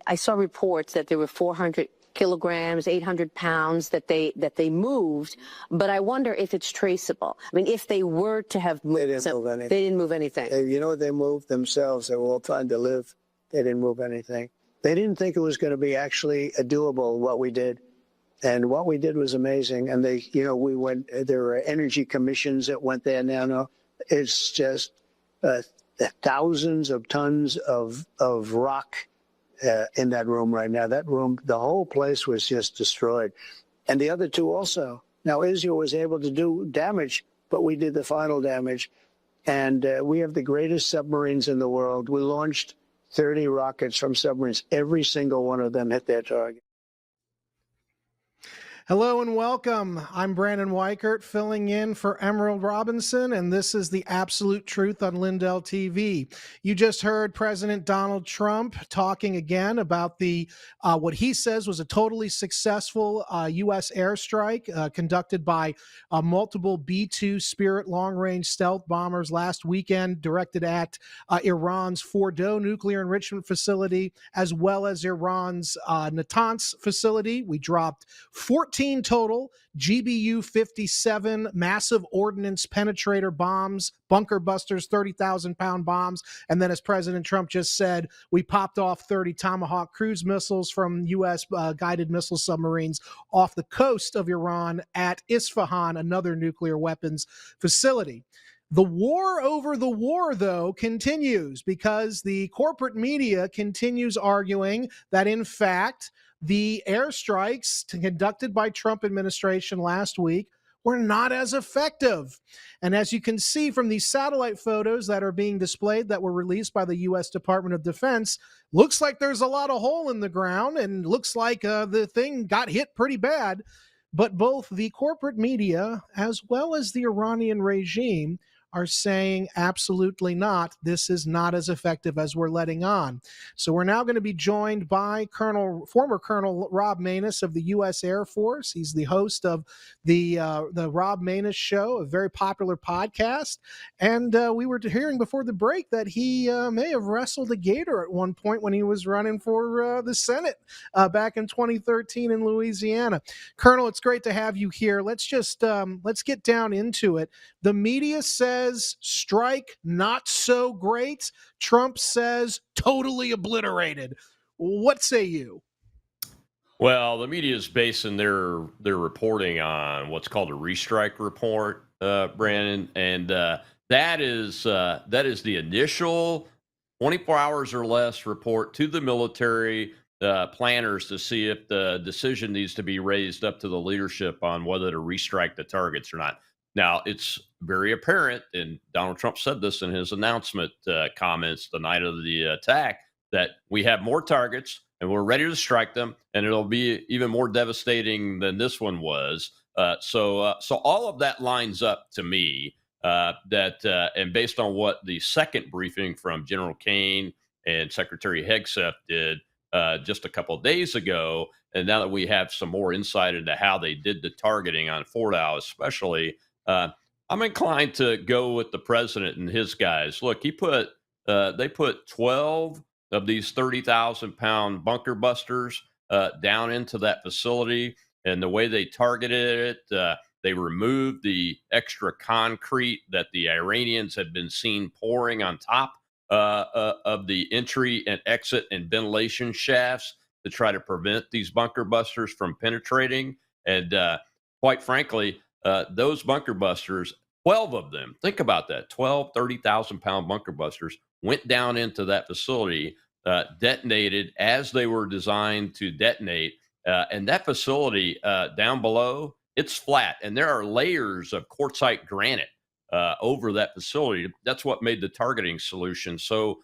I saw reports that there were 400 kilograms, 800 pounds that they moved, but I wonder if it's traceable. I mean, if they were to have moved, they didn't move anything. They didn't move anything. You know what they moved themselves? They were all trying to live. They didn't move anything. They didn't think it was going to be actually doable what we did, and what we did was amazing. And they, you know, we went. There were energy commissions that went there. Now, it's just thousands of tons of rock. In that room right now. That room, the whole place was just destroyed. And the other two also. Now, Israel was able to do damage, but we did the final damage. And we have the greatest submarines in the world. We launched 30 rockets from submarines. Every single one of them hit their target. Hello and welcome. I'm Brandon Weichert, filling in for Emerald Robinson, and this is The Absolute Truth on Lindell TV. You just heard President Donald Trump talking again about the what he says was a totally successful U.S. airstrike conducted by multiple B-2 Spirit long-range stealth bombers last weekend, directed at Iran's Fordow nuclear enrichment facility, as well as Iran's Natanz facility. We dropped 14 total GBU-57 massive ordnance penetrator bombs, bunker busters, 30,000-pound bombs. And then, as President Trump just said, we popped off 30 Tomahawk cruise missiles from U.S. Guided missile submarines off the coast of Iran at Isfahan, another nuclear weapons facility. The war over the war, though, continues because the corporate media continues arguing that, in fact, the airstrikes conducted by Trump administration last week were not as effective. And as you can see from these satellite photos that are being displayed that were released by the U.S. Department of Defense, looks like there's a lot of hole in the ground and looks like the thing got hit pretty bad. But both the corporate media as well as the Iranian regime are saying absolutely not. This is not as effective as we're letting on. So we're now going to be joined by former Colonel Rob Maness of the U.S. Air Force. He's the host of the Rob Maness Show, a very popular podcast. And we were hearing before the break that he may have wrestled a gator at one point when he was running for the Senate back in 2013 in Louisiana. Colonel, it's great to have you here. Let's get down into it. The media says strike not so great. Trump says totally obliterated. What say you? Well, the media is basing their reporting on what's called a restrike report, Brandon, and that is the initial 24 hours or less report to the military planners to see if the decision needs to be raised up to the leadership on whether to restrike the targets or not. Now, it's very apparent, and Donald Trump said this in his announcement comments the night of the attack, that we have more targets and we're ready to strike them, and it'll be even more devastating than this one was. So all of that lines up to me and based on what the second briefing from General Kane and Secretary Hegseth did just a couple of days ago, and now that we have some more insight into how they did the targeting on Fordow especially, I'm inclined to go with the president and his guys. Look, they put 12 of these 30,000-pound bunker busters down into that facility, and the way they targeted it, they removed the extra concrete that the Iranians had been seen pouring on top of the entry and exit and ventilation shafts to try to prevent these bunker busters from penetrating. And quite frankly, those bunker busters, 12 of them, think about that, 12 30,000-pound bunker busters went down into that facility, detonated as they were designed to detonate. And that facility down below, it's flat. And there are layers of quartzite granite over that facility. That's what made the targeting solution so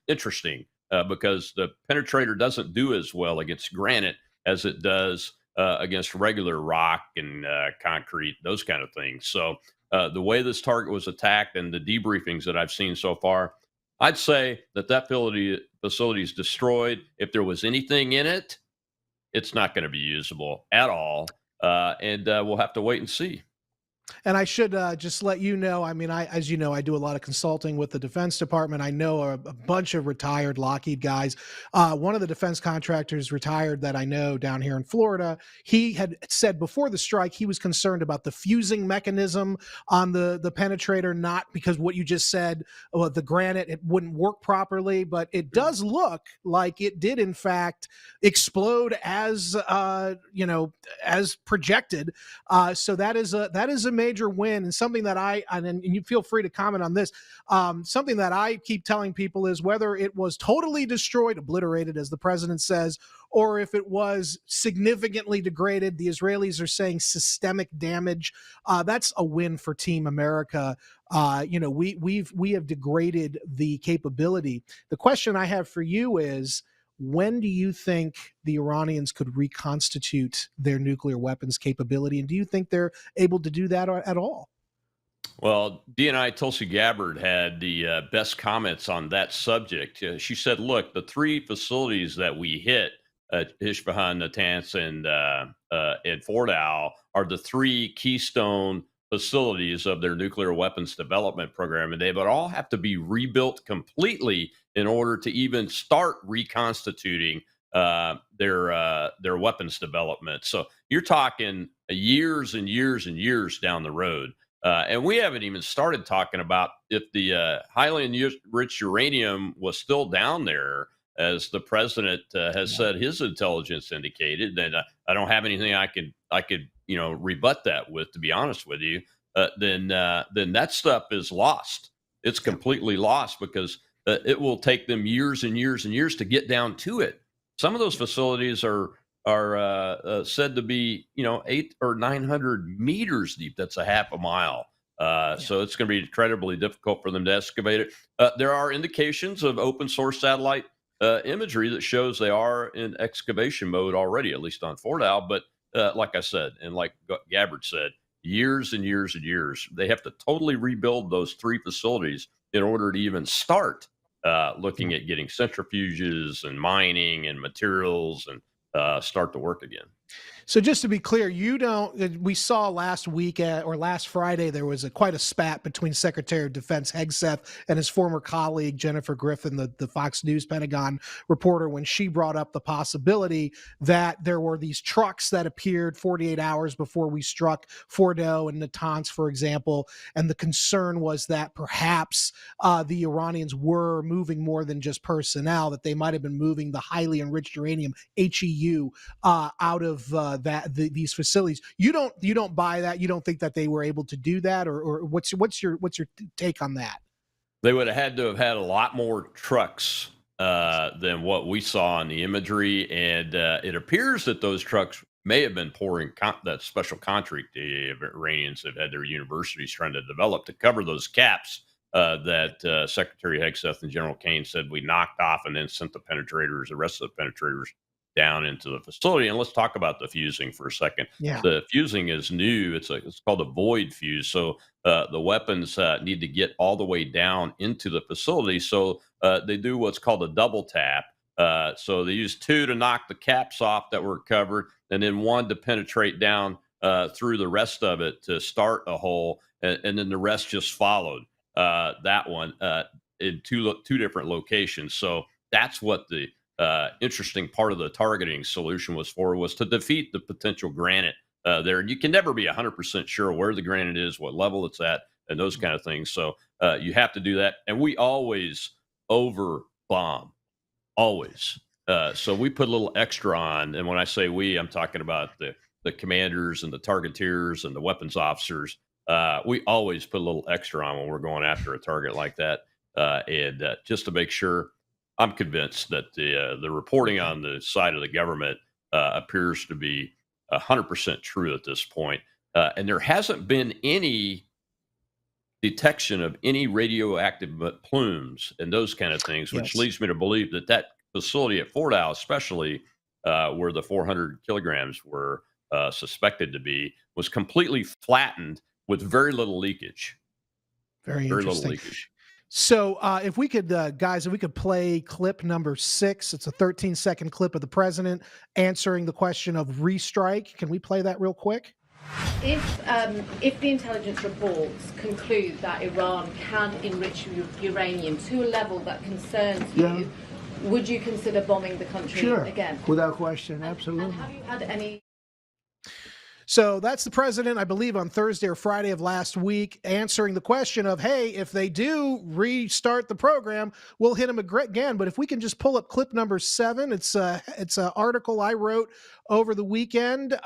interesting because the penetrator doesn't do as well against granite as it does against regular rock and concrete, those kind of things. So the way this target was attacked and the debriefings that I've seen so far, I'd say that facility is destroyed. If there was anything in it, it's not going to be usable at all. And we'll have to wait and see. And I should just let you know, I mean, as you know, I do a lot of consulting with the Defense Department. I know a bunch of retired Lockheed guys. One of the defense contractors retired that I know down here in Florida, he had said before the strike, he was concerned about the fusing mechanism on the penetrator, not because what you just said, the granite, it wouldn't work properly, but it does look like it did, in fact, explode as, as projected. So that is a major win, and something that and you feel free to comment on this. Something that I keep telling people is whether it was totally destroyed, obliterated, as the president says, or if it was significantly degraded. The Israelis are saying systemic damage. That's a win for Team America. We have degraded the capability. The question I have for you is, when do you think the Iranians could reconstitute their nuclear weapons capability? And do you think they're able to do that at all? Well, DNI Tulsi Gabbard had the best comments on that subject. She said, look, the three facilities that we hit, Isfahan, Natanz, and Fordow, are the three keystone facilities of their nuclear weapons development program, and they would all have to be rebuilt completely in order to even start reconstituting their weapons development. So you're talking years and years and years down the road. And we haven't even started talking about if the highly enriched uranium was still down there, as the president has said his intelligence indicated. Then I don't have anything I could rebut that with, to be honest with you. Then that stuff is lost. It's completely lost, because it will take them years and years and years to get down to it. Some of those facilities are said to be 800 or 900 meters deep. That's a half a mile. So it's going to be incredibly difficult for them to excavate it. There are indications of open source satellite imagery that shows they are in excavation mode already, at least on Fordow. But like I said, and like Gabbard said, years and years and years. They have to totally rebuild those three facilities in order to even start looking at getting centrifuges and mining and materials and start to work again. So just to be clear, we saw last week or last Friday, there was quite a spat between Secretary of Defense Hegseth and his former colleague, Jennifer Griffin, the Fox News Pentagon reporter, when she brought up the possibility that there were these trucks that appeared 48 hours before we struck Fordow and Natanz, for example. And the concern was that perhaps the Iranians were moving more than just personnel, that they might have been moving the highly enriched uranium, HEU, out of these facilities. You don't buy that. You don't think that they were able to do that, or what's your take on that? They would have had to have had a lot more trucks than what we saw in the imagery, and it appears that those trucks may have been pouring that special concrete the Iranians have had their universities trying to develop to cover those caps that Secretary Hegseth and General Kane said we knocked off, and then sent the rest of the penetrators down into the facility. And let's talk about the fusing for a second. Yeah. The fusing is new. It's called a void fuse. So the weapons need to get all the way down into the facility. So they do what's called a double tap. So they use two to knock the caps off that were covered, and then one to penetrate down through the rest of it to start a hole, and then the rest just followed that one in two different locations. So that's what the interesting part of the targeting solution was to defeat the potential granite there. And you can never be 100% sure where the granite is, what level it's at, and those kind of things. So you have to do that. And we always over bomb, always. So we put a little extra on. And when I say we, I'm talking about the commanders and the targeteers and the weapons officers. We always put a little extra on when we're going after a target like that. And just to make sure, I'm convinced that the reporting on the side of the government appears to be 100% true at this point. And there hasn't been any detection of any radioactive plumes and those kind of things, which leads me to believe that facility at Fordow, especially where the 400 kilograms were suspected to be, was completely flattened with very little leakage. Very interesting. Little leakage. So if we could, guys, if we could play clip number 6, it's a 13-second clip of the president answering the question of restrike. Can we play that real quick? If the intelligence reports conclude that Iran can enrich uranium to a level that concerns you, would you consider bombing the country again? Without question, absolutely. And have you had any? So that's the president, I believe, on Thursday or Friday of last week, answering the question of, hey, if they do restart the program, we'll hit them again. But if we can just pull up clip number 7, it's an article I wrote over the weekend.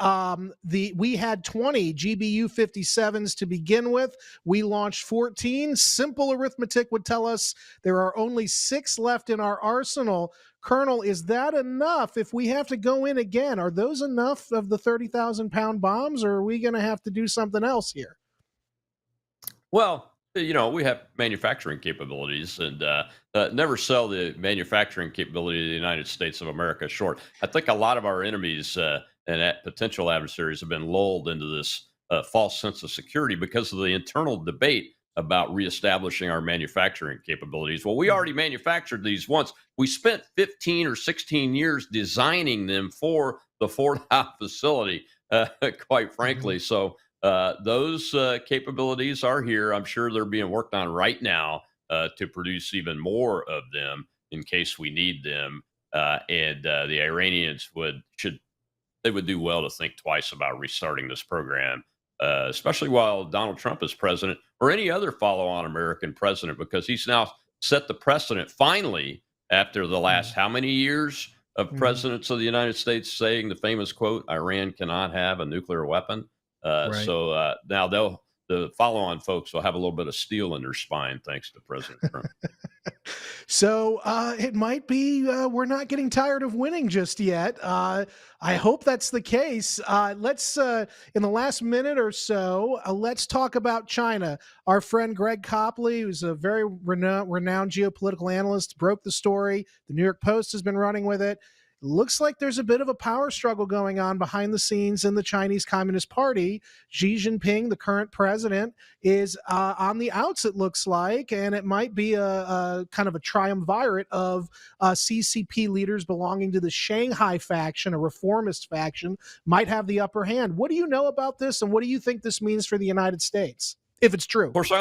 We had 20 GBU-57s to begin with. We launched 14. Simple arithmetic would tell us there are only 6 left in our arsenal. Colonel, is that enough if we have to go in again? Are those enough of the 30,000-pound bombs, or are we going to have to do something else here? Well, we have manufacturing capabilities, and never sell the manufacturing capability of the United States of America short. I think a lot of our enemies and potential adversaries have been lulled into this false sense of security because of the internal debate about reestablishing our manufacturing capabilities. Well, we already manufactured these once. We spent 15 or 16 years designing them for the Fort Howe facility, quite frankly. So those capabilities are here. I'm sure they're being worked on right now to produce even more of them in case we need them. And the Iranians would do well to think twice about restarting this program. Especially while Donald Trump is president, or any other follow-on American president, because he's now set the precedent finally after the last how many years of presidents of the United States saying the famous quote, Iran cannot have a nuclear weapon. So now the follow-on folks will have a little bit of steel in their spine thanks to President Trump. So it might be we're not getting tired of winning just yet. I hope that's the case. Let's, in the last minute or so, let's talk about China. Our friend Greg Copley, who's a very renowned geopolitical analyst, broke the story. The New York Post has been running with it. Looks like there's a bit of a power struggle going on behind the scenes in the Chinese Communist Party. Xi Jinping, the current president, is on the outs, it looks like, and it might be a kind of a triumvirate of CCP leaders belonging to the Shanghai faction, a reformist faction, might have the upper hand. What do you know about this, and what do you think this means for the United States, if it's true? Of course,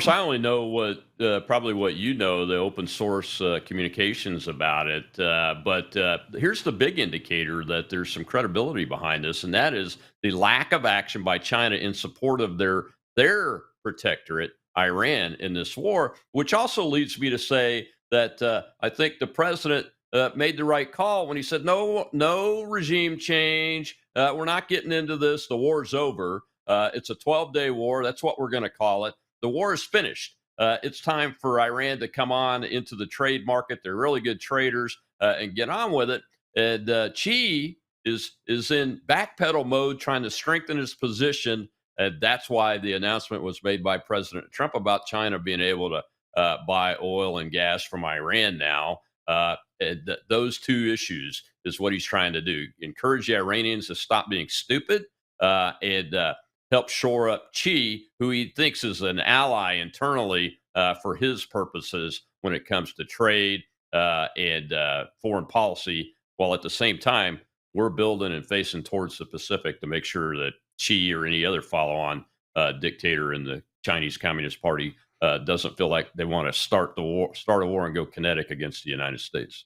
I only know what probably what you know, the open source communications about it. But here's the big indicator that there's some credibility behind this, and that is the lack of action by China in support of their protectorate, Iran, in this war, which also leads me to say that I think the president made the right call when he said, no regime change. We're not getting into this. The war's over. It's a 12-day war. That's what we're going to call it. The war is finished. It's time for Iran to come on into the trade market. They're really good traders and get on with it. And Xi is in backpedal mode, trying to strengthen his position. And that's why the announcement was made by President Trump about China being able to buy oil and gas from Iran now. Those two issues is what he's trying to do. Encourage the Iranians to stop being stupid and help shore up Xi, who he thinks is an ally internally for his purposes when it comes to trade and foreign policy, while at the same time, we're building and facing towards the Pacific to make sure that Xi or any other follow-on dictator in the Chinese Communist Party doesn't feel like they want to start a war and go kinetic against the United States.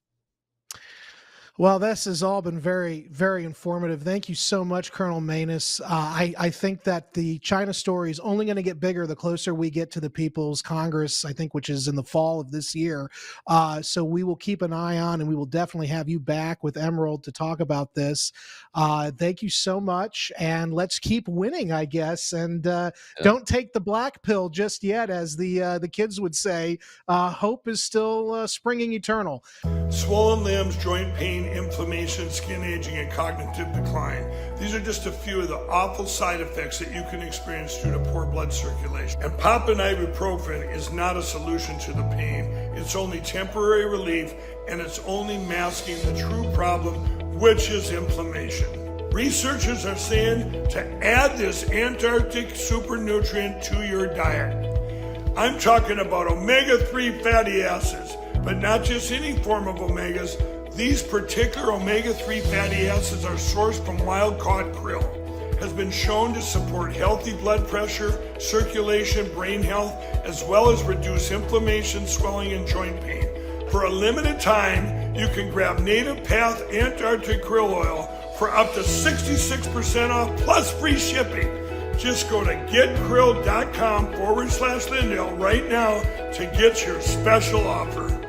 Well, this has all been very, very informative. Thank you so much, Colonel Maness. I think that the China story is only going to get bigger the closer we get to the People's Congress, I think, which is in the fall of this year. So we will keep an eye on, and we will definitely have you back with Emerald to talk about this. Thank you so much, and let's keep winning, I guess. And don't take the black pill just yet, as the kids would say. Hope is still springing eternal. Swollen limbs, joint pain, inflammation, skin aging, and cognitive decline. These are just a few of the awful side effects that you can experience due to poor blood circulation. And popping ibuprofen is not a solution to the pain. It's only temporary relief, and it's only masking the true problem, which is inflammation. Researchers are saying to add this Antarctic super nutrient to your diet. I'm talking about omega-3 fatty acids, but not just any form of omegas. These particular omega-3 fatty acids are sourced from wild-caught krill. has been shown to support healthy blood pressure, circulation, brain health, as well as reduce inflammation, swelling, and joint pain. For a limited time, you can grab Native Path Antarctic Krill Oil for up to 66% off plus free shipping. Just go to getkrill.com/Lindell right now to get your special offer.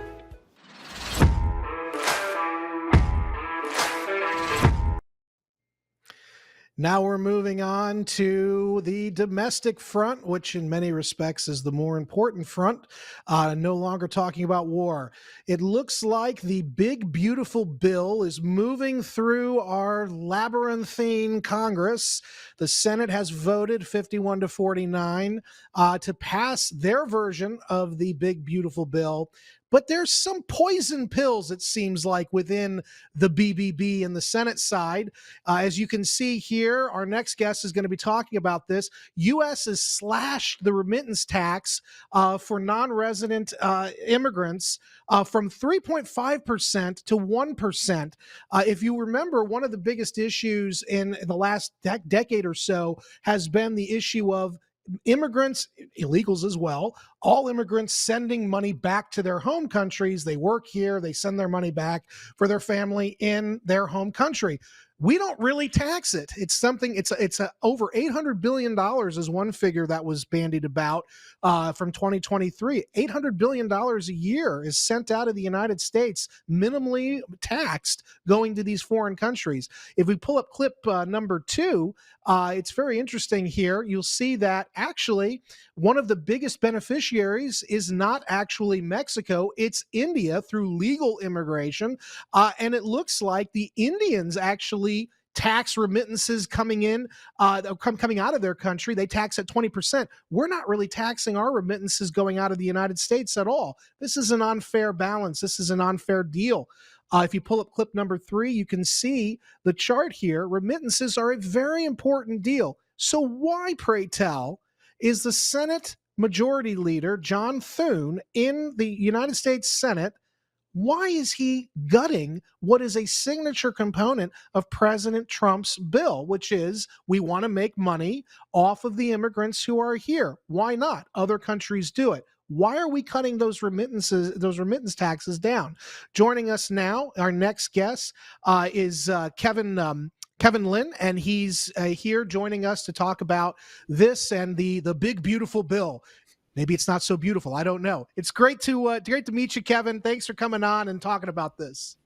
Now we're moving on to the domestic front, which in many respects is the more important front. No longer talking about war. It looks like the big, beautiful bill is moving through our labyrinthine Congress. The Senate has voted 51-49 to pass their version of the big, beautiful bill. But there's some poison pills, it seems like, within the BBB and the Senate side. As you can see here, our next guest is going to be talking about this. U.S. has slashed the remittance tax for non-resident immigrants from 3.5% to 1%. If you remember, one of the biggest issues in the last decade or so has been the issue of immigrants, illegals as well, all immigrants sending money back to their home countries. They work here, they send their money back for their family in their home country. We don't really tax it. It's something, it's over $800 billion is one figure that was bandied about from 2023. $800 billion a year is sent out of the United States, minimally taxed, going to these foreign countries. If we pull up clip number 2, it's very interesting here. You'll see that actually one of the biggest beneficiaries is not actually Mexico, it's India through legal immigration. And it looks like the Indians actually tax remittances coming in, coming out of their country. They tax at 20%. We're not really taxing our remittances going out of the United States at all. This is an unfair balance. This is an unfair deal. If you pull up clip number 3, you can see the chart here. Remittances are a very important deal. So why, pray tell, is the Senate Majority Leader, John Thune, in the United States Senate, why is he gutting what is a signature component of President Trump's bill, which is we want to make money off of the immigrants who are here? Why not? Other countries do it. Why are we cutting those remittance taxes down? Joining us now, our next guest is Kevin Lynn, and he's here joining us to talk about this and the big, beautiful bill. Maybe it's not so beautiful. I don't know. It's great to meet you, Kevin. Thanks for coming on and talking about this.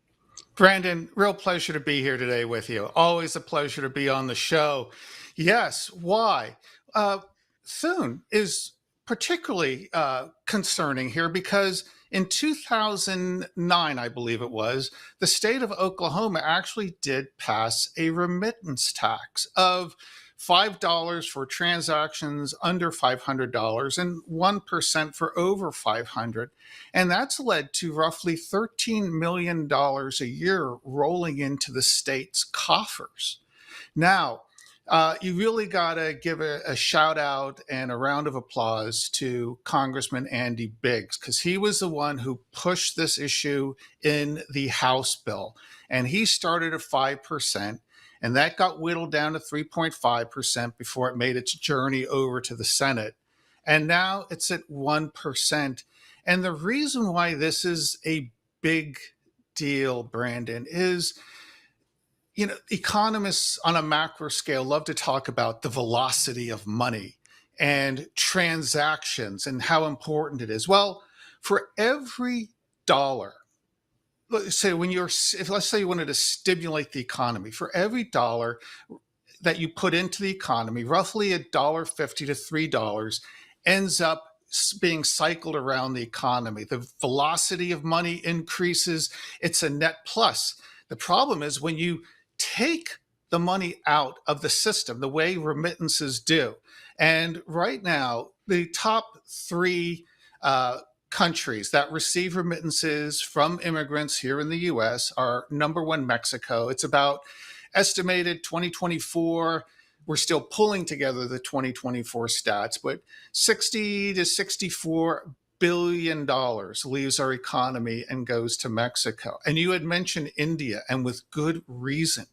Brandon, real pleasure to be here today with you. Always a pleasure to be on the show. Yes, why? Thune is particularly concerning here because in 2009, I believe it was, the state of Oklahoma actually did pass a remittance tax of $5 for transactions under $500 and 1% for over $500. And that's led to roughly $13 million a year rolling into the state's coffers. Now, you really got to give a shout out and a round of applause to Congressman Andy Biggs, because he was the one who pushed this issue in the House bill. And he started at 5%. And that got whittled down to 3.5% before it made its journey over to the Senate. And now it's at 1%. And the reason why this is a big deal, Brandon, is, economists on a macro scale love to talk about the velocity of money and transactions and how important it is. Well, for every dollar, let's say let's say you wanted to stimulate the economy, for every dollar that you put into the economy, roughly $1.50 to $3 ends up being cycled around the economy. The velocity of money increases. It's a net plus. The problem is when you take the money out of the system, the way remittances do. And right now, the top 3 countries that receive remittances from immigrants here in the U.S. are number 1, Mexico. It's about estimated 2024. We're still pulling together the 2024 stats, but $60 to $64 billion leaves our economy and goes to Mexico. And you had mentioned India, and with good reason.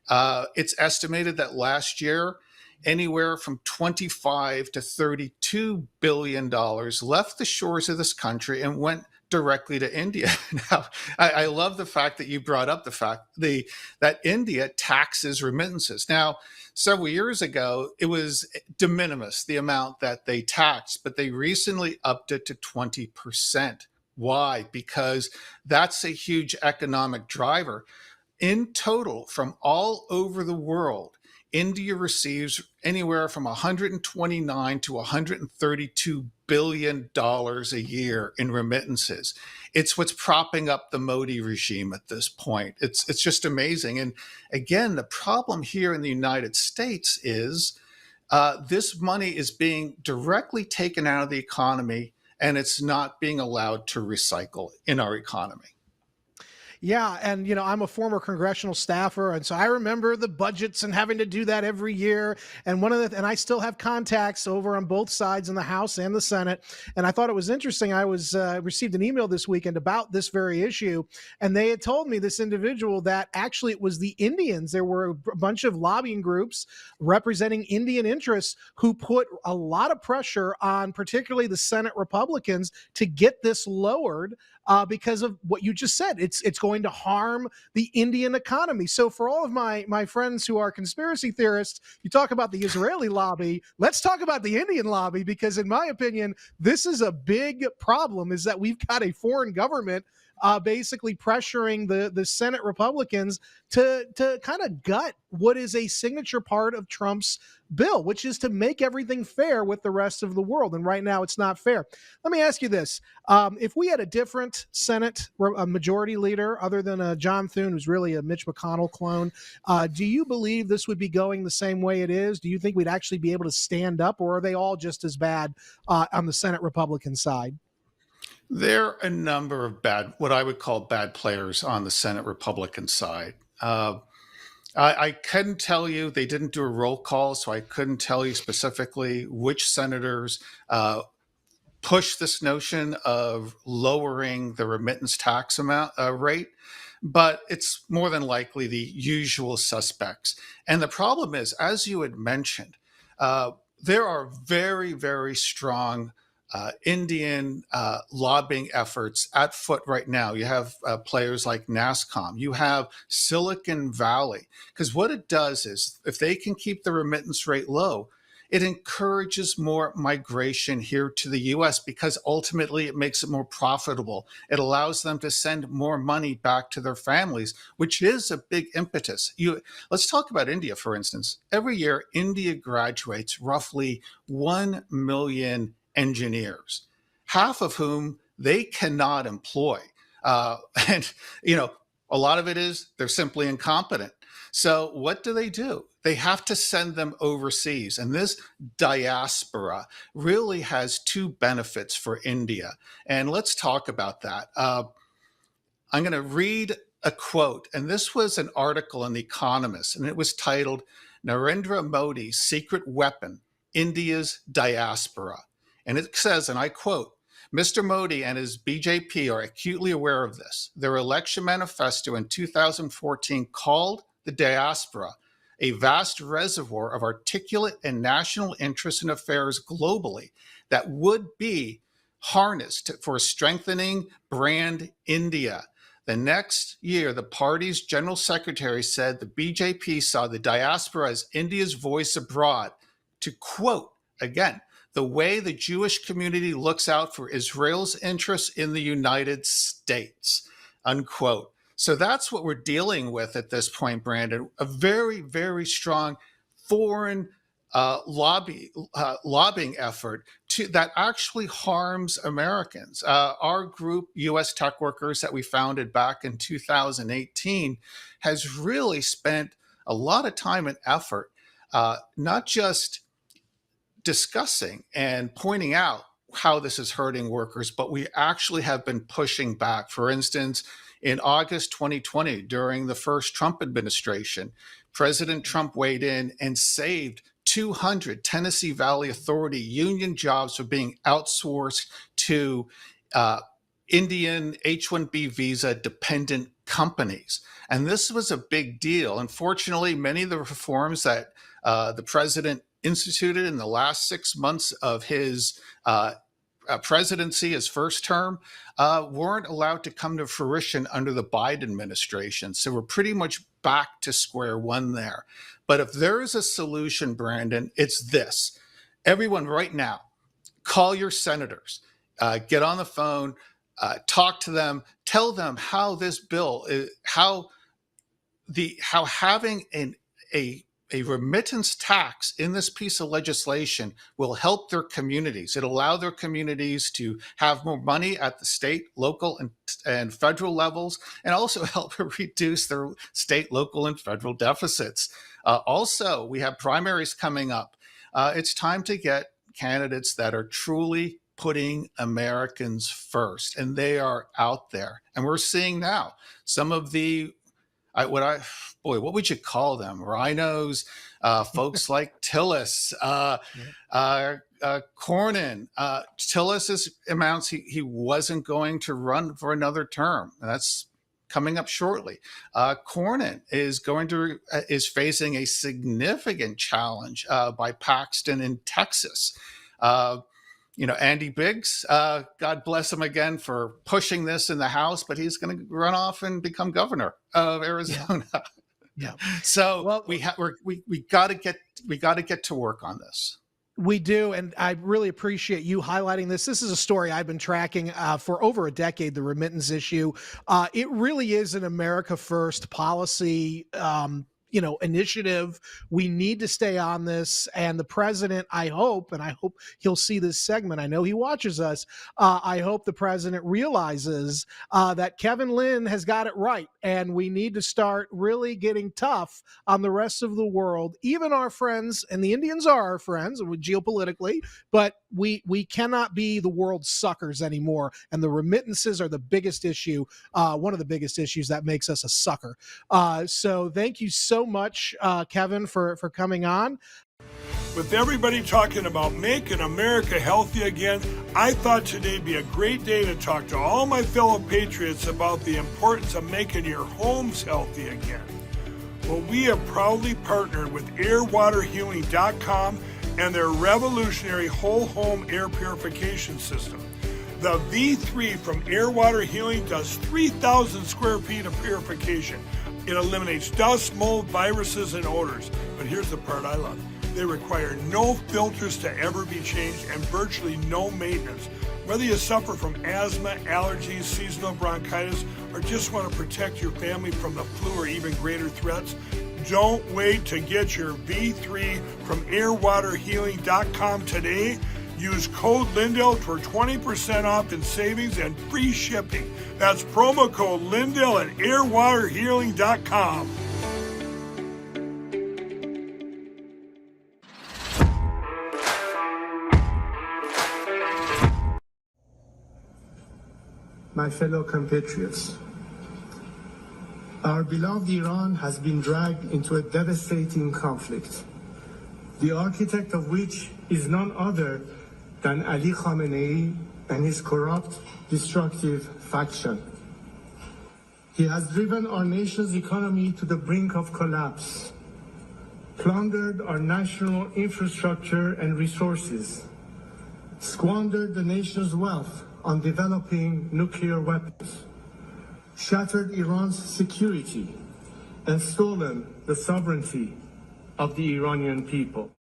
It's estimated that last year, anywhere from 25 to 32 billion dollars left the shores of this country and went directly to India. Now, I love the fact that you brought up the fact that India taxes remittances. Now, several years ago, it was de minimis, the amount that they taxed, but they recently upped it to 20%. Why? Because that's a huge economic driver. In total, from all over the world, India receives anywhere from 129 to 132 billion dollars a year in remittances. It's what's propping up the Modi regime at this point. It's just amazing. And again, the problem here in the United States is this money is being directly taken out of the economy, and it's not being allowed to recycle in our economy. Yeah, and I'm a former congressional staffer, and so I remember the budgets and having to do that every year. And and I still have contacts over on both sides in the House and the Senate. And I thought it was interesting. I received an email this weekend about this very issue, and they had told me, this individual, that actually it was the Indians. There were a bunch of lobbying groups representing Indian interests who put a lot of pressure on, particularly the Senate Republicans, to get this lowered. Because of what you just said, it's going to harm the Indian economy. So for all of my friends who are conspiracy theorists, you talk about the Israeli lobby. Let's talk about the Indian lobby, because in my opinion, this is a big problem, is that we've got a foreign government basically pressuring the Senate Republicans to kind of gut what is a signature part of Trump's bill, which is to make everything fair with the rest of the world. And right now it's not fair. Let me ask you this. If we had a different Senate majority leader other than John Thune, who's really a Mitch McConnell clone, do you believe this would be going the same way it is? Do you think we'd actually be able to stand up, or are they all just as bad on the Senate Republican side? There are a number of what I would call bad players on the Senate Republican side. I couldn't tell you, they didn't do a roll call, so I couldn't tell you specifically which senators push this notion of lowering the remittance tax amount rate, but it's more than likely the usual suspects. And the problem is, as you had mentioned, there are very, very strong Indian lobbying efforts at foot right now. You have players like NASSCOM. You have Silicon Valley. Because what it does is, if they can keep the remittance rate low, it encourages more migration here to the U.S. because ultimately it makes it more profitable. It allows them to send more money back to their families, which is a big impetus. Let's talk about India, for instance. Every year, India graduates roughly 1 million engineers, half of whom they cannot employ. And a lot of it is they're simply incompetent. So what do? They have to send them overseas. And this diaspora really has two benefits for India. And let's talk about that. I'm going to read a quote. And this was an article in The Economist, and it was titled, "Narendra Modi's Secret Weapon, India's Diaspora." And it says, and I quote, "Mr. Modi and his BJP are acutely aware of this. Their election manifesto in 2014 called the diaspora a vast reservoir of articulate and national interests and affairs globally that would be harnessed for strengthening brand India. The next year, the party's general secretary said the BJP saw the diaspora as India's voice abroad, to quote, again, the way the Jewish community looks out for Israel's interests in the United States," unquote. So that's what we're dealing with at this point, Brandon. A very, very strong foreign lobbying effort that actually harms Americans. Our group, U.S. Tech Workers, that we founded back in 2018, has really spent a lot of time and effort, not just discussing and pointing out how this is hurting workers, but we actually have been pushing back. For instance, in August 2020, during the first Trump administration, President Trump weighed in and saved 200 Tennessee Valley Authority union jobs from being outsourced to Indian H-1B visa dependent companies. And this was a big deal. Unfortunately, many of the reforms that the president instituted in the last 6 months of his presidency, his first term, weren't allowed to come to fruition under the Biden administration. So we're pretty much back to square one there. But if there is a solution, Brandon, it's this. Everyone right now, call your senators, get on the phone, talk to them, tell them how this bill, how having a remittance tax in this piece of legislation will help their communities. It'll allow their communities to have more money at the state, local, and federal levels, and also help reduce their state, local, and federal deficits. Also, we have primaries coming up. It's time to get candidates that are truly putting Americans first, and they are out there. And we're seeing now some of the what would you call them? Rhinos, folks like Tillis, Cornyn. Tillis announced he wasn't going to run for another term. That's coming up shortly. Cornyn is facing a significant challenge by Paxton in Texas. Andy Biggs, God bless him again for pushing this in the House, but he's going to run off and become governor of Arizona. Yeah. So well, we got to get to work on this. We do, and I really appreciate you highlighting this. This is a story I've been tracking for over a decade, the remittance issue. It really is an America First policy initiative. We need to stay on this. And the president, I hope he'll see this segment. I know he watches us. I hope the president realizes that Kevin Lynn has got it right. And we need to start really getting tough on the rest of the world, even our friends, and the Indians are our friends geopolitically, but we cannot be the world's suckers anymore. And the remittances are the biggest issue, one of the biggest issues that makes us a sucker. So thank you so much, Kevin, for coming on. With everybody talking about making America healthy again, I thought today'd be a great day to talk to all my fellow patriots about the importance of making your homes healthy again. Well, we have proudly partnered with airwaterhealing.com and their revolutionary whole home air purification system. The V3 from Air Water Healing does 3,000 square feet of purification. It eliminates dust, mold, viruses, and odors. But here's the part I love. They require no filters to ever be changed and virtually no maintenance. Whether you suffer from asthma, allergies, seasonal bronchitis, or just want to protect your family from the flu or even greater threats, don't wait to get your V3 from airwaterhealing.com today. Use code Lindell for 20% off in savings and free shipping. That's promo code Lindell at airwaterhealing.com. My fellow compatriots, our beloved Iran has been dragged into a devastating conflict, the architect of which is none other than Ali Khamenei and his corrupt, destructive faction. He has driven our nation's economy to the brink of collapse, plundered our national infrastructure and resources, squandered the nation's wealth on developing nuclear weapons, shattered Iran's security, and stolen the sovereignty of the Iranian people.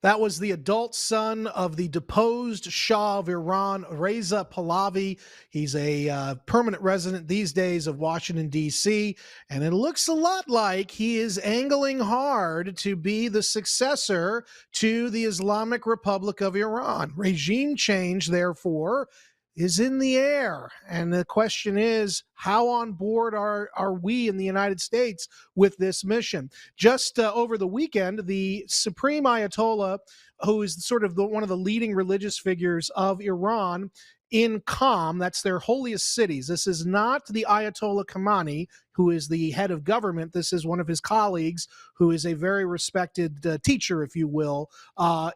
That was the adult son of the deposed Shah of Iran, Reza Pahlavi. He's a permanent resident these days of Washington, D.C., and it looks a lot like he is angling hard to be the successor to the Islamic Republic of Iran. Regime change, therefore, is in the air. And the question is, how on board are we in the United States with this mission? Just over the weekend, the Supreme Ayatollah, who is sort of one of the leading religious figures of Iran, in Qom. That's their holiest cities. This is not the Ayatollah Khamenei, who is the head of government. This is one of his colleagues, who is a very respected teacher, if you will,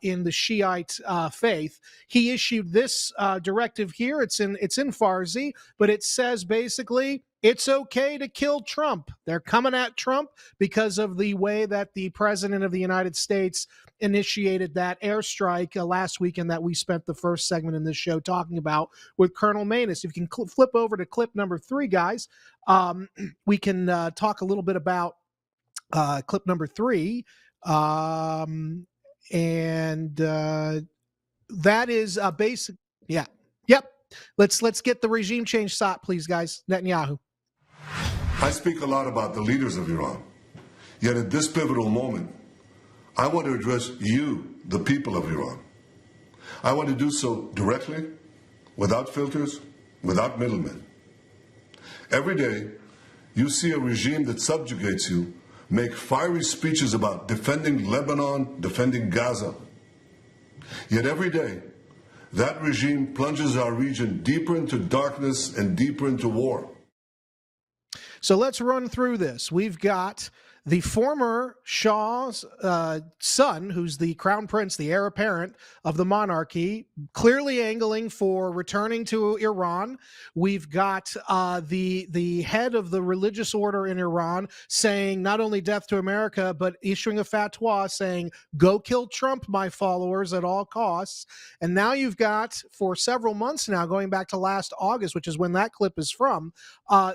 in the Shiite faith. He issued this directive here. It's in Farsi, but it says basically it's okay to kill Trump. They're coming at Trump because of the way that the president of the United States initiated that airstrike last weekend that we spent the first segment in this show talking about with Colonel Manus. If you can flip over to clip number 3, guys, we can talk a little bit about clip number 3. That is basic. Yeah. Yep. Let's get the regime change shot, please, guys. Netanyahu. I speak a lot about the leaders of Iran. Yet at this pivotal moment, I want to address you, the people of Iran. I want to do so directly, without filters, without middlemen. Every day, you see a regime that subjugates you make fiery speeches about defending Lebanon, defending Gaza. Yet every day, that regime plunges our region deeper into darkness and deeper into war. So let's run through this. We've got the former Shah's son, who's the crown prince, the heir apparent of the monarchy, clearly angling for returning to Iran. We've got the head of the religious order in Iran saying not only death to America, but issuing a fatwa saying, go kill Trump, my followers, at all costs. And now you've got, for several months now, going back to last August, which is when that clip is from,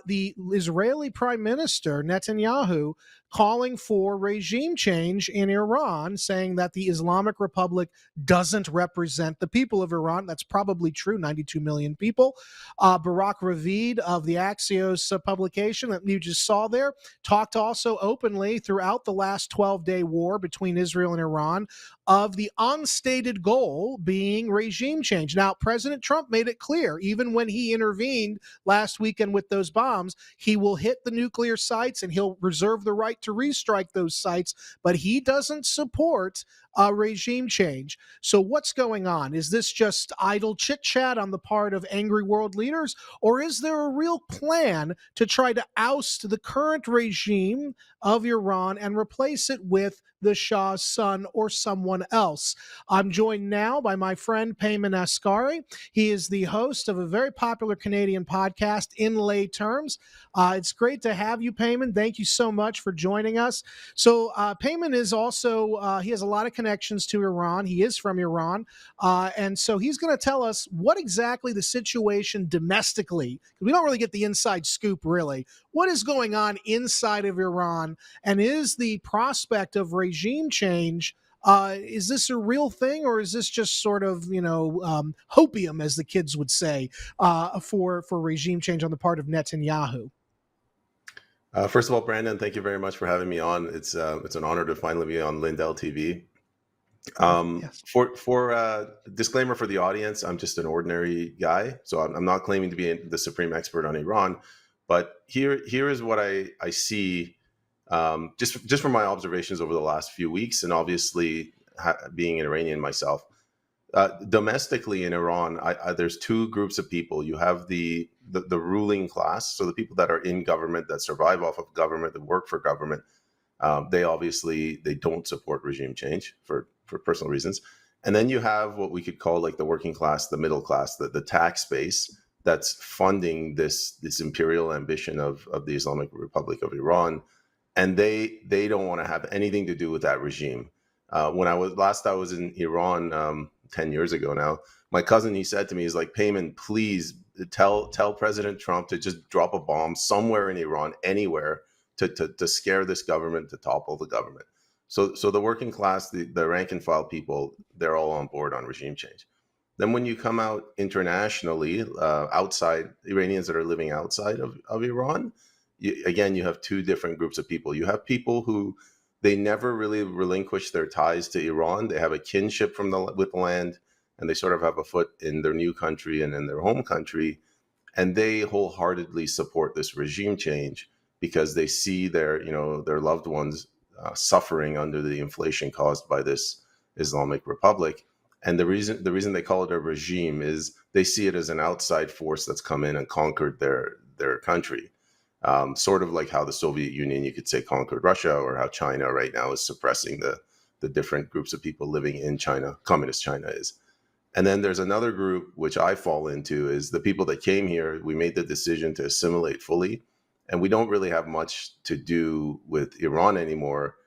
the Israeli Prime Minister, Netanyahu, calling for regime change in Iran, saying that the Islamic Republic doesn't represent the people of Iran. That's probably true, 92 million people. Barak Ravid of the Axios publication that you just saw there talked also openly throughout the last 12-day war between Israel and Iran of the unstated goal being regime change. Now, President Trump made it clear, even when he intervened last weekend with those bombs, he will hit the nuclear sites and he'll reserve the right to restrike those sites, but he doesn't support regime change. So what's going on? Is this just idle chit-chat on the part of angry world leaders, or is there a real plan to try to oust the current regime of Iran and replace it with the Shah's son or someone else? I'm joined now by my friend Payman Askari. He is the host of a very popular Canadian podcast, In Lay Terms. It's great to have you, Payman. Thank you so much for joining us. So Payman is also, he has a lot of connections to Iran. He is from Iran. And so he's going to tell us what exactly the situation domestically, we don't really get the inside scoop, really. What is going on inside of Iran? And is the prospect of regime change, is this a real thing, or is this just sort of, hopium, as the kids would say, for regime change on the part of Netanyahu? First of all, Brandon, thank you very much for having me on. It's an honor to finally be on Lindell TV. Yes. For disclaimer for the audience, I'm just an ordinary guy, so I'm not claiming to be the supreme expert on Iran. But here is what I see, just from my observations over the last few weeks, and obviously being an Iranian myself. Domestically in Iran, there's two groups of people. You have the ruling class, so the people that are in government, that survive off of government, that work for government. They don't support regime change for personal reasons. And then you have what we could call like the working class, the middle class, the tax base that's funding this imperial ambition of the Islamic Republic of Iran. And they don't want to have anything to do with that regime. When I was in Iran 10 years ago now, my cousin, he said to me, he's like, Payman, please tell President Trump to just drop a bomb somewhere in Iran, anywhere, to scare this government, to topple the government. So the working class, the rank and file people, they're all on board on regime change. Then when you come out internationally, outside, Iranians that are living outside of Iran, you have two different groups of people. You have people who, they never really relinquish their ties to Iran. They have a kinship with the land, and they sort of have a foot in their new country and in their home country. And they wholeheartedly support this regime change because they see their loved ones suffering under the inflation caused by this Islamic Republic. And the reason they call it a regime is they see it as an outside force that's come in and conquered their country. Sort of like how the Soviet Union, you could say, conquered Russia, or how China right now is suppressing the different groups of people living in China, communist China is. And then there's another group, which I fall into, is the people that came here. We made the decision to assimilate fully, and we don't really have much to do with Iran anymore.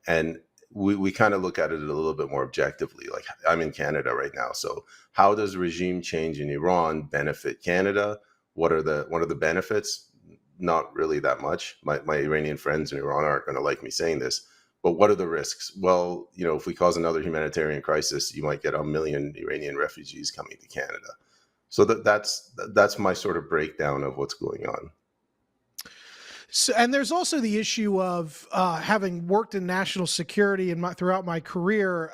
And we kind of look at it a little bit more objectively. Like, I'm in Canada right now. So how does regime change in Iran benefit Canada? What are the benefits? Not really that much. My Iranian friends in Iran aren't going to like me saying this. But what are the risks? Well, if we cause another humanitarian crisis, you might get 1 million Iranian refugees coming to Canada. So that's my sort of breakdown of what's going on. So, and there's also the issue of having worked in national security throughout my career.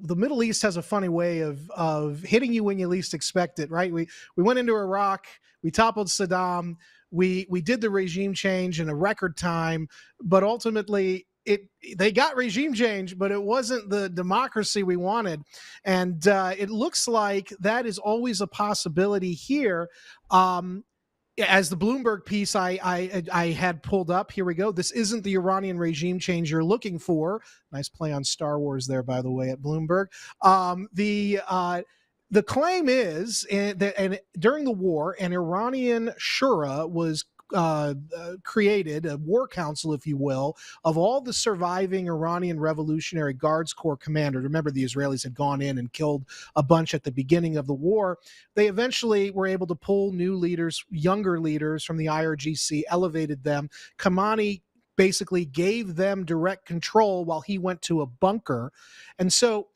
The Middle East has a funny way of hitting you when you least expect it. Right? We went into Iraq, we toppled Saddam, we did the regime change in a record time, but ultimately they got regime change, but it wasn't the democracy we wanted. And it looks like that is always a possibility here. As the Bloomberg piece I had pulled up, here we go. This isn't the Iranian regime change you're looking for. Nice play on Star Wars there, by the way, at Bloomberg. The claim is that during the war, an Iranian shura was created, a war council, if you will, of all the surviving Iranian Revolutionary Guards Corps commanders. Remember, the Israelis had gone in and killed a bunch at the beginning of the war. They eventually were able to pull new leaders, younger leaders from the IRGC, elevated them. Khamenei basically gave them direct control while he went to a bunker. And so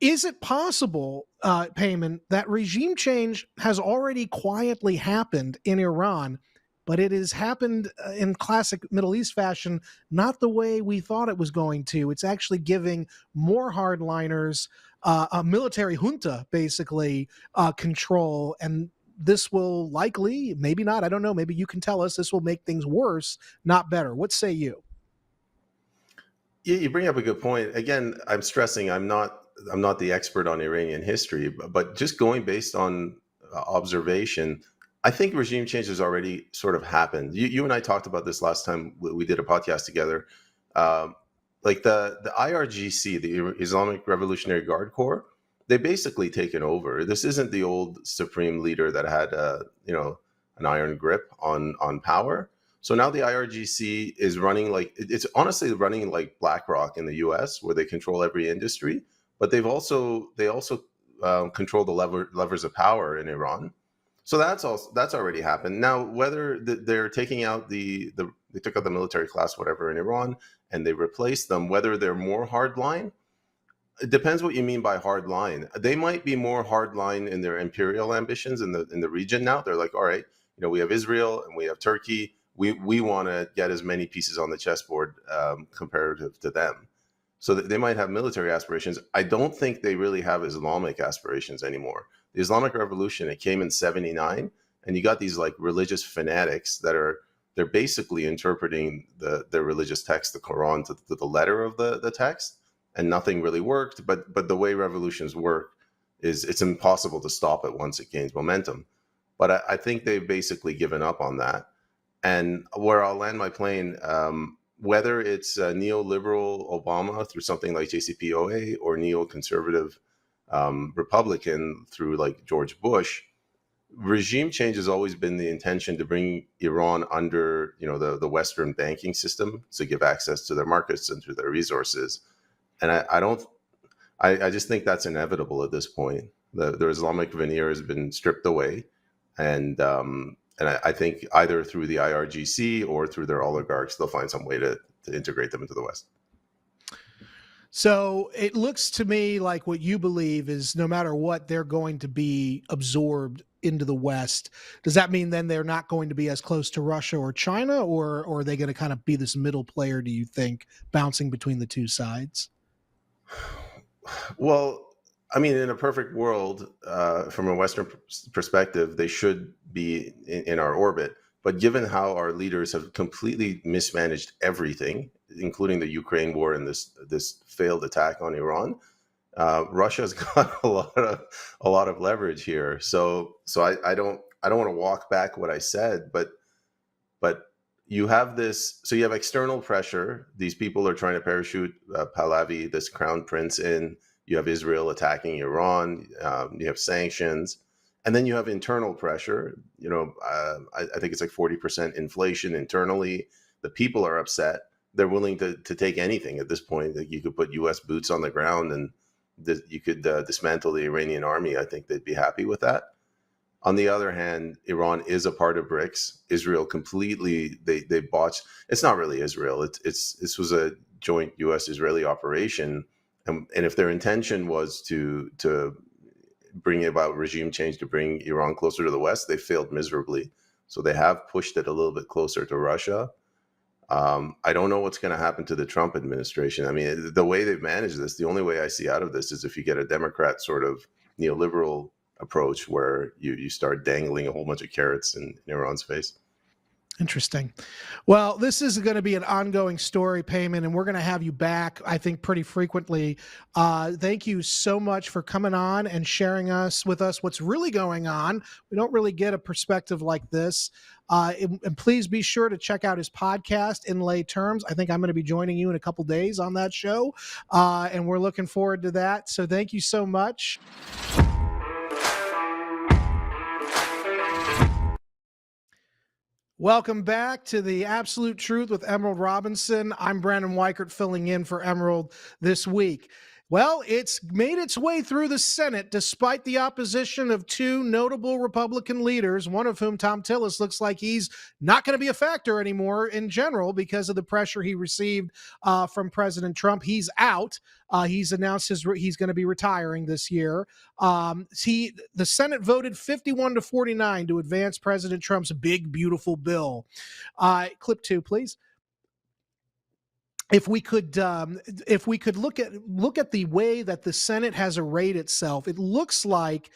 is it possible, Payman, that regime change has already quietly happened in Iran, but it has happened in classic Middle East fashion, not the way we thought it was going to? It's actually giving more hardliners, a military junta, basically, control. And this will likely, maybe not, I don't know, maybe you can tell us, this will make things worse, not better. What say you? Yeah, you bring up a good point. Again, I'm stressing I'm not the expert on Iranian history, but just going based on observation, I think regime change has already sort of happened. You and I talked about this last time we did a podcast together. Like the IRGC, the Islamic Revolutionary Guard Corps, they basically taken over. This isn't the old supreme leader that had an iron grip on power. So now the IRGC is running it's honestly running like BlackRock in the US, where they control every industry, but they also control the levers of power in Iran. So that's already happened. Now, whether they're taking out they took out the military class, whatever, in Iran, and they replaced them, whether they're more hardline, it depends what you mean by hardline. They might be more hardline in their imperial ambitions in the region now. They're like, all right, we have Israel and we have Turkey. We want to get as many pieces on the chessboard comparative to them. So they might have military aspirations. I don't think they really have Islamic aspirations anymore. The Islamic Revolution, it came in 79, and you got these like religious fanatics they're basically interpreting the religious text, the Quran, to the letter of the text, and nothing really worked. But the way revolutions work is it's impossible to stop it once it gains momentum. But I think they've basically given up on that. And where I'll land my plane, whether it's neoliberal Obama through something like JCPOA or neoconservative Republican through like George Bush, regime change has always been the intention to bring Iran under, the Western banking system to give access to their markets and to their resources. And I just think that's inevitable at this point. The Islamic veneer has been stripped away, and I think either through the IRGC or through their oligarchs, they'll find some way to integrate them into the West. So it looks to me like what you believe is no matter what, they're going to be absorbed into the West. Does that mean then they're not going to be as close to Russia or China, or are they going to kind of be this middle player, do you think, bouncing between the two sides? Well, I mean, in a perfect world, from a Western perspective, they should be in our orbit. But given how our leaders have completely mismanaged everything, including the Ukraine war and this failed attack on Iran, Russia's got a lot of leverage here. So I don't want to walk back what I said, but you have this. So you have external pressure. These people are trying to parachute Pahlavi, this crown prince, in. You have Israel attacking Iran. You have sanctions, and then you have internal pressure. I think it's like 40% inflation internally. The people are upset. They're willing to take anything at this point. Like, you could put U.S. boots on the ground and you could dismantle the Iranian army. I think they'd be happy with that. On the other hand, Iran is a part of BRICS. Israel completely, they botched. It's not really Israel. This was a joint U.S.-Israeli operation, and if their intention was to bring about regime change, to bring Iran closer to the West, they failed miserably. So they have pushed it a little bit closer to Russia. I don't know what's going to happen to the Trump administration. I mean, the way they've managed this, the only way I see out of this is if you get a Democrat sort of neoliberal approach where you start dangling a whole bunch of carrots in Iran's face. Interesting. Well, this is going to be an ongoing story, Payman, and we're going to have you back, I think, pretty frequently. Thank you so much for coming on and sharing with us what's really going on. We don't really get a perspective like this. And please be sure to check out his podcast, In Lay Terms. I think I'm going to be joining you in a couple days on that show, and we're looking forward to that. So thank you so much. Welcome back to The Absolute Truth with Emerald Robinson. I'm Brandon Weichert, filling in for Emerald this week. Well, it's made its way through the Senate despite the opposition of two notable Republican leaders, one of whom, Tom Tillis, looks like he's not going to be a factor anymore in general because of the pressure he received from President Trump. He's out. He's announced he's going to be retiring this year. The Senate voted 51-49 to advance President Trump's big, beautiful bill. Clip 2, please. If we could look at the way that the Senate has arrayed itself, it looks like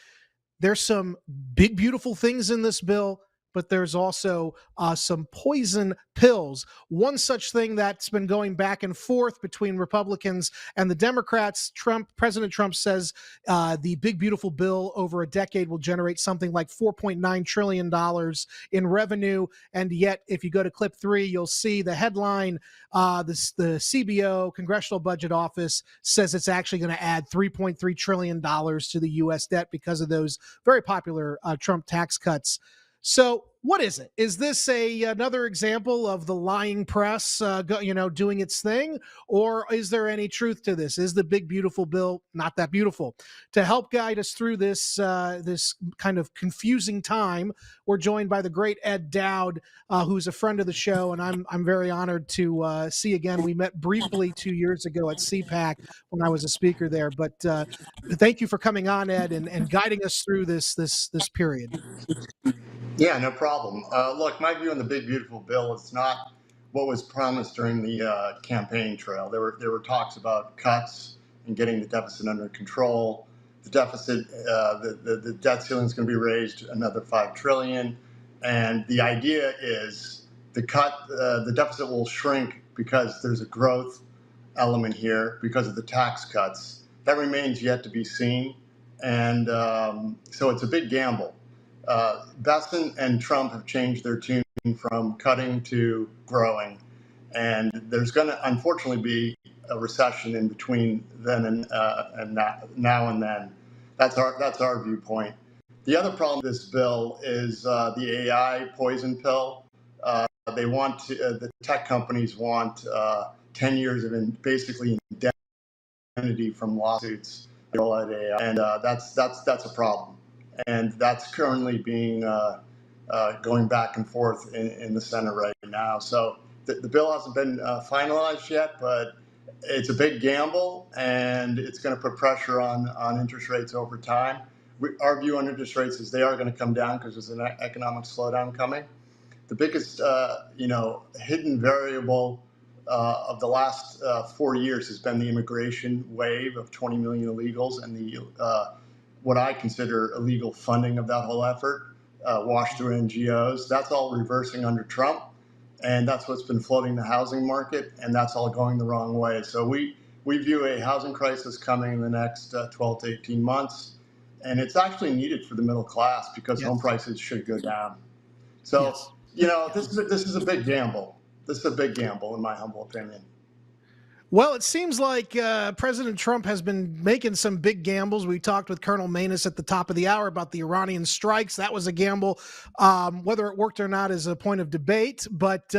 there's some big, beautiful things in this bill, but there's also some poison pills. One such thing that's been going back and forth between Republicans and the Democrats, President Trump says the big, beautiful bill over a decade will generate something like $4.9 trillion in revenue. And yet, if you go to clip 3, you'll see the headline, the CBO, Congressional Budget Office, says it's actually going to add $3.3 trillion to the U.S. debt because of those very popular Trump tax cuts. So what is it? Is this another example of the lying press, doing its thing? Or is there any truth to this? Is the big, beautiful bill not that beautiful? To help guide us through this kind of confusing time, we're joined by the great Ed Dowd, who's a friend of the show, and I'm very honored to see again. We met briefly 2 years ago at CPAC when I was a speaker there. But thank you for coming on, Ed, and guiding us through this period. Yeah, no problem. Look, my view on the big, beautiful bill is not what was promised during the campaign trail. There were talks about cuts and getting the deficit under control. The deficit, the debt ceiling is going to be raised another $5 trillion, and the idea is the deficit will shrink because there's a growth element here because of the tax cuts. That remains yet to be seen, and so it's a big gamble. Bessent and Trump have changed their tune from cutting to growing, and there's going to unfortunately be a recession in between then and now and then. That's our viewpoint. The other problem with this bill is the AI poison pill. They want the tech companies want 10 years of basically indemnity from lawsuits, and that's a problem. And that's currently being going back and forth in the Senate right now. So the bill hasn't been finalized yet, but it's a big gamble, and it's going to put pressure on interest rates over time. Our view on interest rates is they are going to come down because there's an economic slowdown coming. The biggest, hidden variable of the last 4 years has been the immigration wave of 20 million illegals and the what I consider illegal funding of that whole effort, washed through NGOs. That's all reversing under Trump, and that's what's been flooding the housing market, and that's all going the wrong way. So we we view a housing crisis coming in the next 12 to 18 months, and it's actually needed for the middle class because home prices should go down. So, this is a big gamble. This is a big gamble, in my humble opinion. Well, it seems like President Trump has been making some big gambles. We talked with Colonel Manus at the top of the hour about the Iranian strikes. That was a gamble. Whether it worked or not is a point of debate, but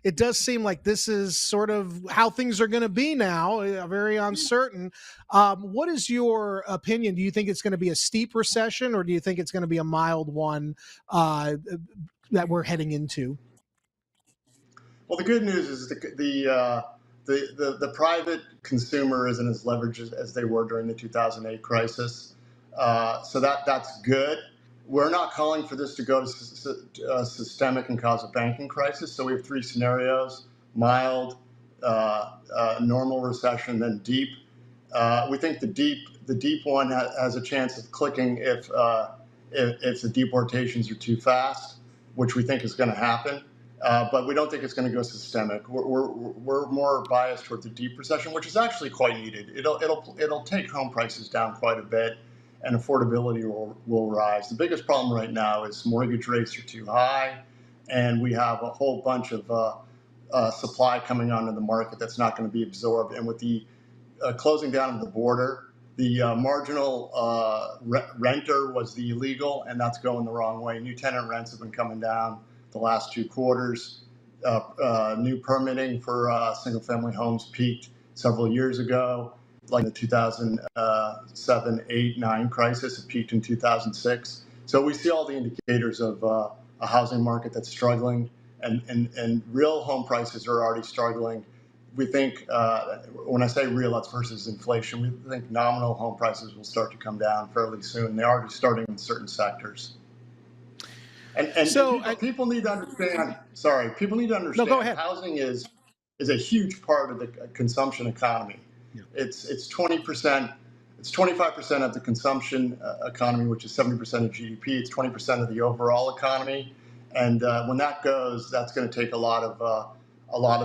it does seem like this is sort of how things are going to be now, very uncertain. What is your opinion? Do you think it's going to be a steep recession, or do you think it's going to be a mild one that we're heading into? Well, the good news is the private consumer isn't as leveraged as they were during the 2008 crisis. So that's good. We're not calling for this to go to systemic and cause a banking crisis. So we have three scenarios: mild, normal recession, then deep. We think the deep one has a chance of clicking if the deportations are too fast, which we think is going to happen. But we don't think it's going to go systemic. We're more biased toward the deep recession, which is actually quite needed. It'll take home prices down quite a bit, and affordability will rise. The biggest problem right now is mortgage rates are too high, and we have a whole bunch of supply coming onto the market that's not going to be absorbed. And with the closing down of the border, the marginal renter was the illegal, and that's going the wrong way. New tenant rents have been coming down the last 2 quarters. New permitting for single-family homes peaked several years ago, like the 2007, 8, 9 crisis. It peaked in 2006. So we see all the indicators of a housing market that's struggling, and real home prices are already struggling. We think, when I say real, that's versus inflation. We think nominal home prices will start to come down fairly soon. They're already starting in certain sectors. And so people need to understand. Sorry, people need to understand. No, go ahead. Housing is a huge part of the consumption economy. Yeah. It's 20%. It's 25% of the consumption economy, which is 70% of GDP. It's 20% of the overall economy, and when that goes, that's going to take a lot of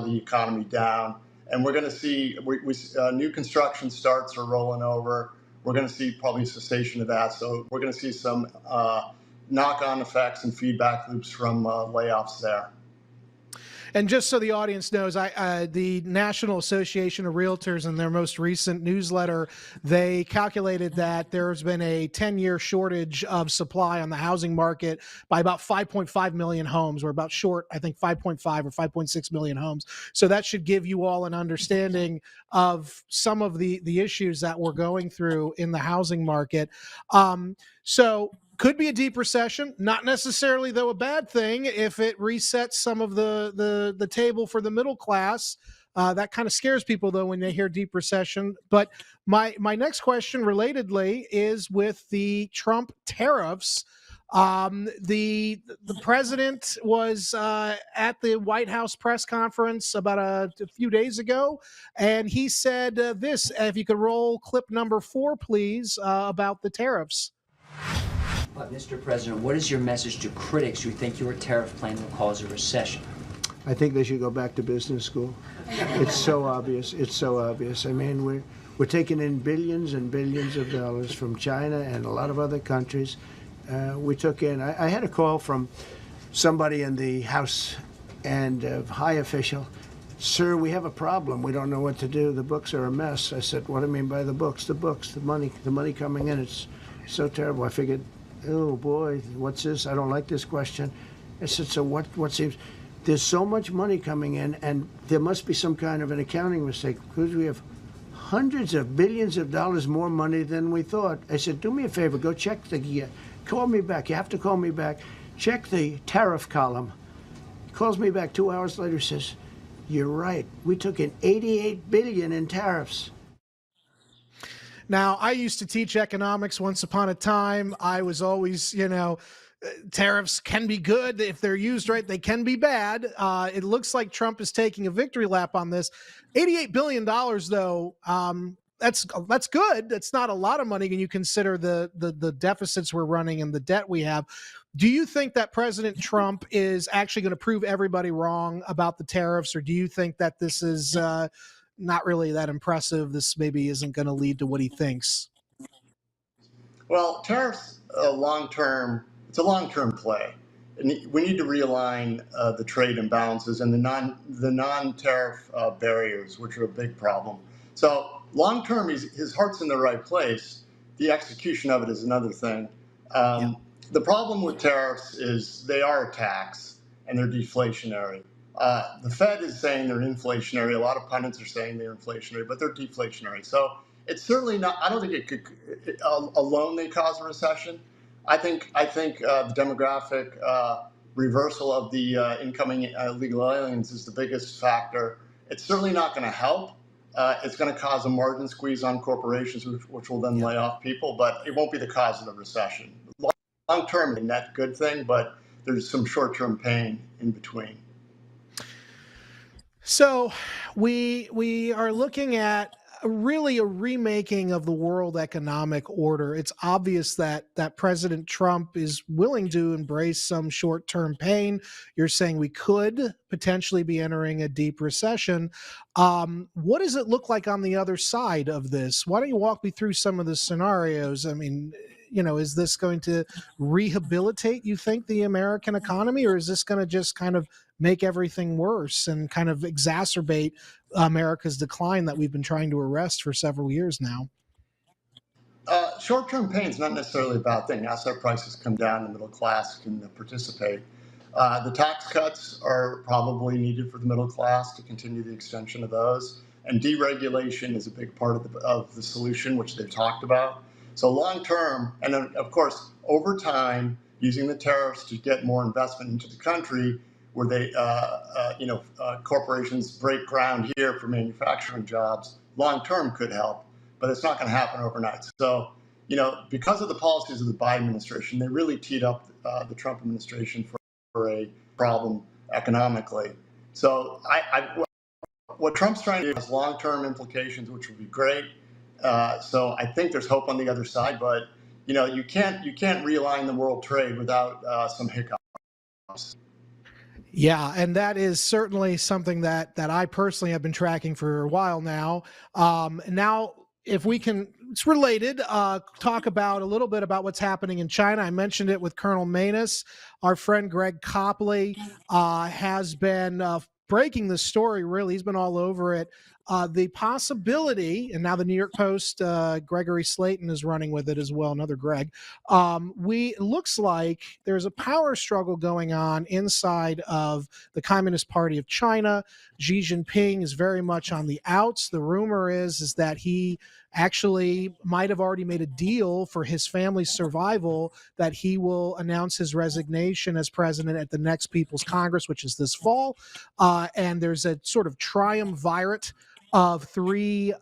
the economy down. And we're going to see new construction starts are rolling over. We're going to see probably a cessation of that. So we're going to see some knock-on effects and feedback loops from layoffs there. And just so the audience knows, the National Association of Realtors, in their most recent newsletter, they calculated that there's been a 10-year shortage of supply on the housing market by about 5.5 million homes. We're about short, I think, 5.5 or 5.6 million homes. So that should give you all an understanding of some of the issues that we're going through in the housing market. So could be a deep recession, not necessarily, though, a bad thing if it resets some of the table for the middle class. That kind of scares people, though, when they hear deep recession. But my next question, relatedly, is with the Trump tariffs. The president was at the White House press conference about a few days ago, and he said this. If you could roll clip number 4, please, about the tariffs. But, Mr. President, what is your message to critics who think your tariff plan will cause a recession? I think they should go back to business school. It's so obvious. It's so obvious. I mean, we're taking in billions and billions of dollars from China and a lot of other countries. We took in, I had a call from somebody in the House and a high official. Sir, we have a problem. We don't know what to do. The books are a mess. I said, what do you mean by the books? The books, the money coming in. It's so terrible. I figured, oh boy, what's this? I don't like this question. I said, so what seems, there's so much money coming in, and there must be some kind of an accounting mistake because we have hundreds of billions of dollars more money than we thought. I said, do me a favor, go check call me back. You have to call me back. Check the tariff column. He calls me back 2 hours later, says, you're right. We took in $88 billion in tariffs. Now, I used to teach economics once upon a time. I was always, tariffs can be good. If they're used right, they can be bad. It looks like Trump is taking a victory lap on this. $88 billion, though, that's good. That's not a lot of money when you consider the deficits we're running and the debt we have. Do you think that President Trump is actually going to prove everybody wrong about the tariffs, or do you think that this is not really that impressive. This maybe isn't going to lead to what he thinks. Well, tariffs it's a long-term play. And we need to realign the trade imbalances and the non-tariff barriers, which are a big problem. So long-term, his heart's in the right place. The execution of it is another thing. The problem with tariffs is they are a tax and they're deflationary. The Fed is saying they're inflationary. A lot of pundits are saying they're inflationary, but they're deflationary. So it's certainly not. I don't think it could alone they cause a recession. I think the demographic reversal of the incoming illegal aliens is the biggest factor. It's certainly not going to help. It's going to cause a margin squeeze on corporations, which will then lay off people, but it won't be the cause of the recession. Long term, a net good thing, but there's some short term pain in between. So we are looking at really a remaking of the world economic order. It's obvious that President Trump is willing to embrace some short-term pain. You're saying we could potentially be entering a deep recession. What does it look like on the other side of this? Why don't you walk me through some of the scenarios? I mean, is this going to rehabilitate, you think, the American economy, or is this going to just kind of make everything worse and kind of exacerbate America's decline that we've been trying to arrest for several years now? Short-term pain is not necessarily a bad thing. Asset prices come down, the middle class can participate. The tax cuts are probably needed for the middle class to continue the extension of those. And deregulation is a big part of the solution, which they've talked about. So long-term, and then, of course, over time, using the tariffs to get more investment into the country, where they, corporations break ground here for manufacturing jobs, long-term could help, but it's not going to happen overnight. So, because of the policies of the Biden administration, they really teed up the Trump administration for a problem economically. So what Trump's trying to do has long-term implications, which would be great. So I think there's hope on the other side, but you can't realign the world trade without some hiccups. Yeah, and that is certainly something that I personally have been tracking for a while now. Now, if we can, it's related, talk about a little bit about what's happening in China. I mentioned it with Colonel Manus. Our friend Greg Copley has been breaking the story, really. He's been all over it. The possibility, and now the New York Post, Gregory Slayton is running with it as well, another Greg. It looks like there's a power struggle going on inside of the Communist Party of China. Xi Jinping is very much on the outs. The rumor is that he actually might have already made a deal for his family's survival, that he will announce his resignation as president at the next People's Congress, which is this fall. And there's a sort of triumvirate of three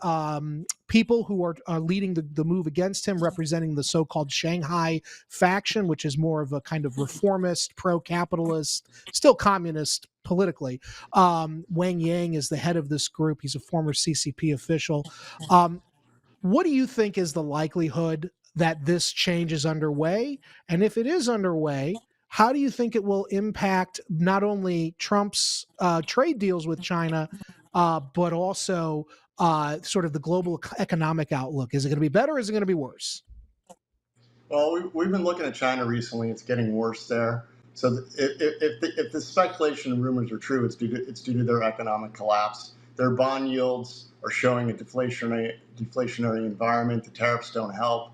people who are leading the move against him, representing the so-called Shanghai faction, which is more of a kind of reformist, pro-capitalist, still communist politically. Wang Yang is the head of this group. He's a former CCP official. What do you think is the likelihood that this change is underway? And if it is underway, how do you think it will impact not only Trump's trade deals with China, but also sort of the global economic outlook? Is it going to be better or is it going to be worse? Well, we've been looking at China recently. It's getting worse there. So if the speculation and rumors are true, it's due to their economic collapse. Their bond yields are showing a deflationary environment. The tariffs don't help.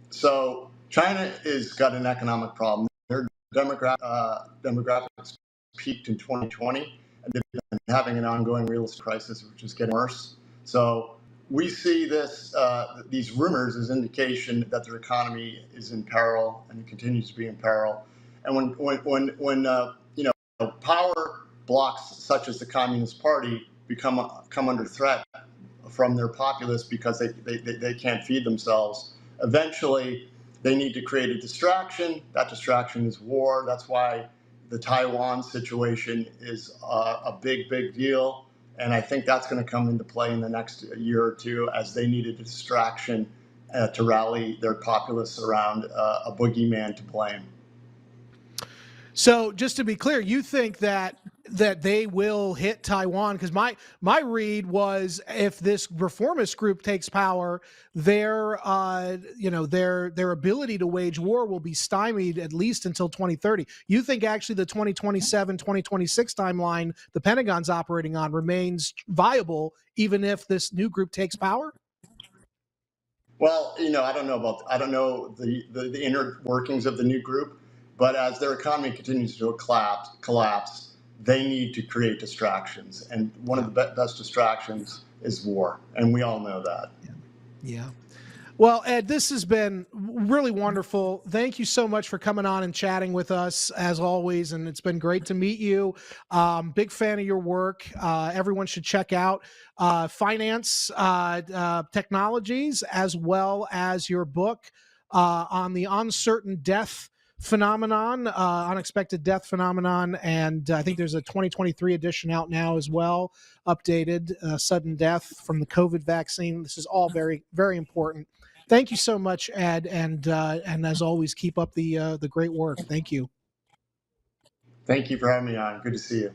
So China has got an economic problem. Their demographics peaked in 2020, and they've been having an ongoing real estate crisis, which is getting worse. So we see these rumors as indication that their economy is in peril and continues to be in peril. And when power blocks such as the Communist Party come under threat from their populace because they can't feed themselves, eventually they need to create a distraction. That distraction is war. That's why the Taiwan situation is a big deal. And I think that's going to come into play in the next year or two, as they needed a distraction to rally their populace around a boogeyman to blame. So just to be clear, you think that that they will hit Taiwan, because my read was if this reformist group takes power, their their ability to wage war will be stymied at least until 2030. You think actually the 2027 2026 timeline the Pentagon's operating on remains viable even if this new group takes power? Well, I don't know the inner workings of the new group, but as their economy continues to collapse, they need to create distractions, and one of the best distractions is war, and we all know that. Yeah. Well, Ed, this has been really wonderful. Thank you so much for coming on and chatting with us, as always, and it's been great to meet you. Big fan of your work. Everyone should check out Finance Technologies, as well as your book on the uncertain death phenomenon, unexpected death phenomenon, and I think there's a 2023 edition out now as well, updated, sudden death from the COVID vaccine. This is all very, very important. Thank you so much, Ed, and as always, keep up the great work. Thank you. Thank you for having me on. Good to see you.